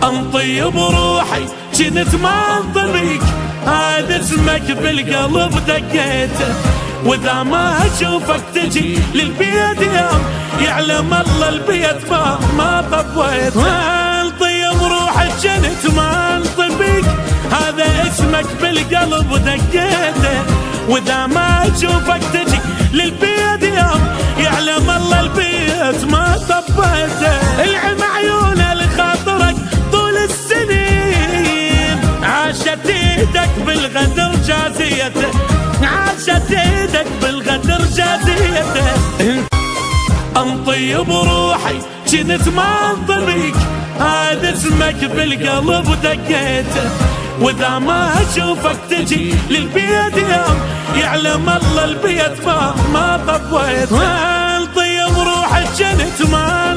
انطيب روحي كنت ما انطبيك، هذا اسمك بالقلب دقيته، واذا ما اشوفك تجي للبيت يوم يعلم الله البيت ما طبيت. انطيب روحي كنت ما انطبيك، هذا اسمك بالقلب دقيته، واذا ما اشوفك تجي للبيت يوم يعلم الله البيت ما طبيته. العم عيونه لخاطرك طول السنين، عاشت ايدك بالغدر جازيته، عاشت ايدك بالغدر جازيته. انطيب روحي كنت ما انطبيك، هذا اسمك بالقلب دقيته، واذا ما اشوفك تجي للبيت يوم يعلم الله البيت ما طبيت. انطيب روحي كنت ما